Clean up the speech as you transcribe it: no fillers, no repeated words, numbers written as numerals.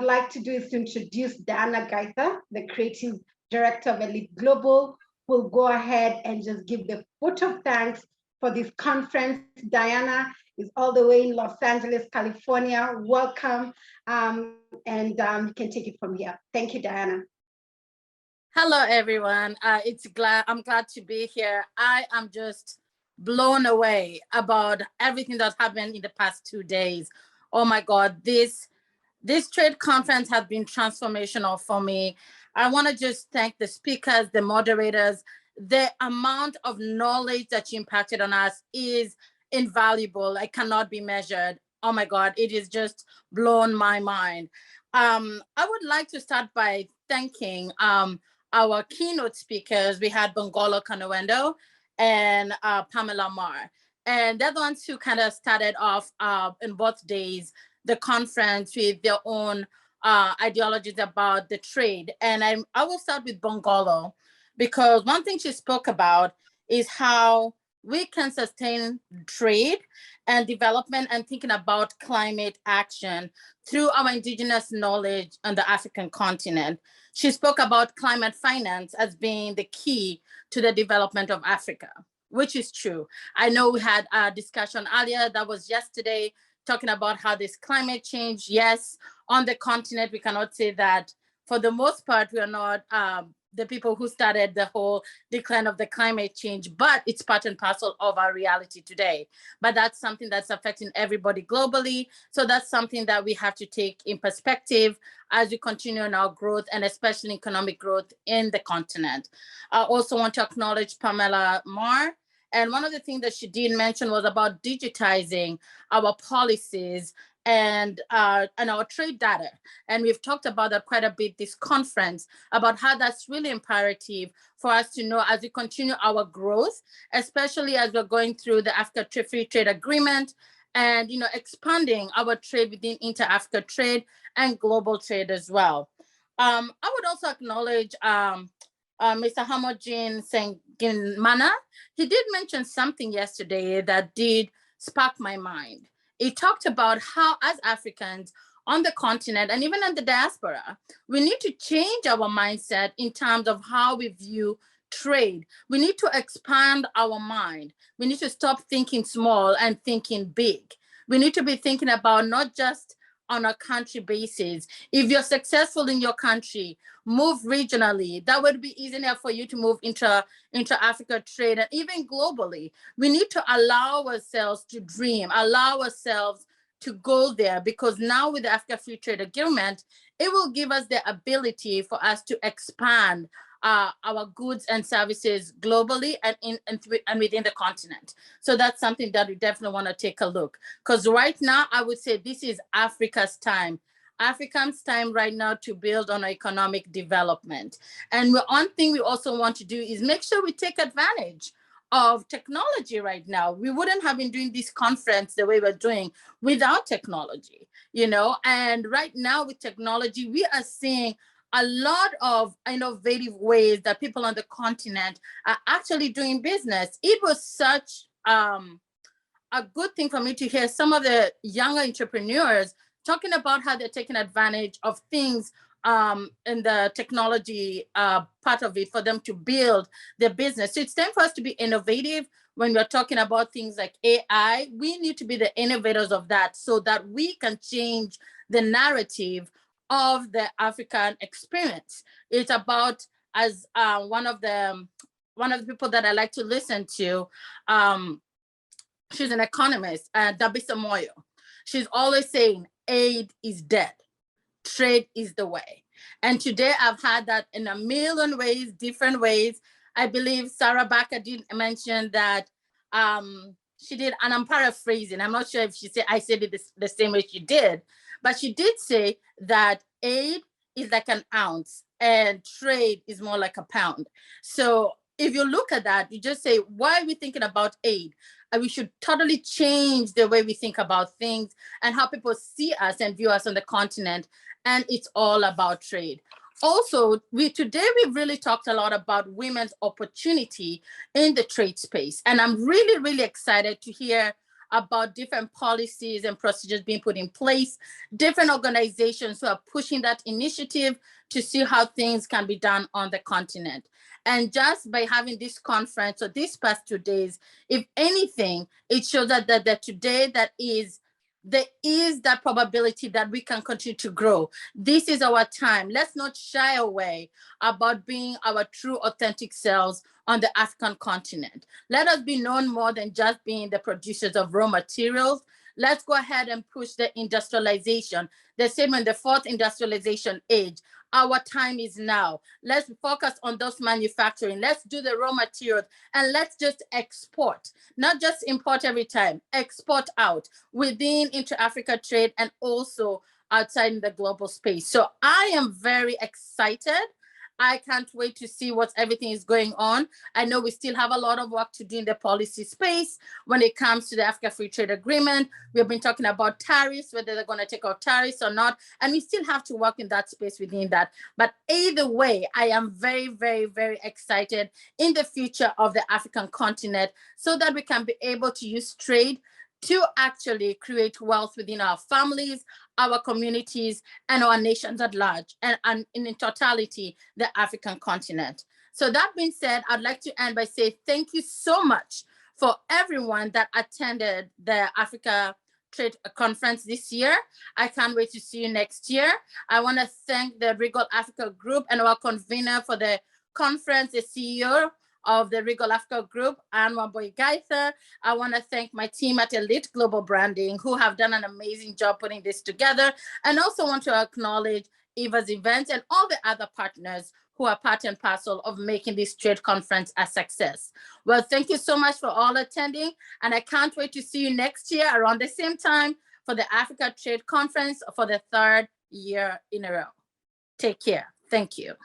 like to do is to introduce Diana Gaitha, the Creative Director of Elite Global, who will go ahead and just give the vote of thanks for this conference. Diana is all the way in Los Angeles, California. Welcome, and you can take it from here. Thank you, Diana. Hello, everyone. I'm glad to be here. I am just blown away about everything that happened in the past 2 days. Oh my God, this trade conference has been transformational for me. I want to just thank the speakers, the moderators. The amount of knowledge that you impacted on us is invaluable. It cannot be measured. Oh my God, it is just blown my mind. I would like to start by thanking our keynote speakers. We had Bongolo Kanawendo and Pamela Marr. And they're the ones who kind of started off in both days the conference with their own ideologies about the trade. And I will start with Bongolo, because one thing she spoke about is how we can sustain trade and development and thinking about climate action through our indigenous knowledge on the African continent. She spoke about climate finance as being the key to the development of Africa, which is true. I know we had a discussion earlier, that was yesterday, talking about how this climate change, yes, on the continent, we cannot say that for the most part, we are not the people who started the whole decline of the climate change, but it's part and parcel of our reality today. But that's something that's affecting everybody globally. So that's something that we have to take in perspective as we continue in our growth, and especially economic growth in the continent. I also want to acknowledge Pamela Marr. And one of the things that she did mention was about digitizing our policies and our trade data. And we've talked about that quite a bit this conference, about how that's really imperative for us to know as we continue our growth, especially as we're going through the Africa Free Trade Agreement and expanding our trade within inter-Africa trade and global trade as well. I would also acknowledge Mr. Hamojin Senginmana. He did mention something yesterday that did spark my mind. He talked about how, as Africans on the continent and even in the diaspora, we need to change our mindset in terms of how we view trade. We need to expand our mind. We need to stop thinking small and thinking big. We need to be thinking about not just on a country basis. If you're successful in your country, move regionally. That would be easier for you to move into Africa trade, and even globally. We need to allow ourselves to dream, allow ourselves to go there, because now with the Africa Free Trade Agreement, it will give us the ability for us to expand our goods and services globally and within the continent. So that's something that we definitely want to take a look, because right now I would say this is Africa's time. Africans' time right now to build on economic development. And one thing we also want to do is make sure we take advantage of technology right now. We wouldn't have been doing this conference the way we're doing without technology, and right now with technology, we are seeing a lot of innovative ways that people on the continent are actually doing business. It was such a good thing for me to hear some of the younger entrepreneurs talking about how they're taking advantage of things in the technology part of it for them to build their business. So it's time for us to be innovative when we're talking about things like AI. We need to be the innovators of that so that we can change the narrative of the African experience. It's about, as one of the people that I like to listen to, she's an economist, Dabisa Moyo. She's always saying, aid is dead, trade is the way. And today I've had that in a million ways, different ways. I believe Sarah Baker did mention that she did, and I'm paraphrasing, I'm not sure if I said it the same way she did, but she did say that aid is like an ounce and trade is more like a pound. So if you look at that, you just say, why are we thinking about aid? And we should totally change the way we think about things and how people see us and view us on the continent. And it's all about trade. Also, today we've really talked a lot about women's opportunity in the trade space. And I'm really, really excited to hear about different policies and procedures being put in place, different organizations who are pushing that initiative to see how things can be done on the continent. And just by having this conference or these past 2 days, if anything, it shows that today there is that probability that we can continue to grow. This is our time. Let's not shy away about being our true authentic selves on the African continent. Let us be known more than just being the producers of raw materials. Let's go ahead and push the industrialization. The same in the fourth industrialization age. Our time is now. Let's focus on those manufacturing. Let's do the raw materials and let's just export, not just import every time, export out within inter-Africa trade and also outside in the global space. So I am very excited. I can't wait to see what everything is going on. I know we still have a lot of work to do in the policy space when it comes to the Africa Free Trade Agreement. We've been talking about tariffs, whether they're going to take out tariffs or not. And we still have to work in that space within that. But either way, I am very, very, very excited in the future of the African continent so that we can be able to use trade to actually create wealth within our families, our communities, and our nations at large, and in totality, the African continent. So that being said, I'd like to end by saying thank you so much for everyone that attended the Africa Trade Conference this year. I can't wait to see you next year. I want to thank the Regal Africa Group and our convener for the conference, the CEO of the Regal Africa Group, Anwaboy Gaitha. I want to thank my team at EliteGlobal Branding who have done an amazing job putting this together, and also want to acknowledge Eva's Events and all the other partners who are part and parcel of making this trade conference a success. Well, thank you so much for all attending, and I can't wait to see you next year around the same time for the Africa Trade Conference for the 3rd year in a row. Take care. Thank you.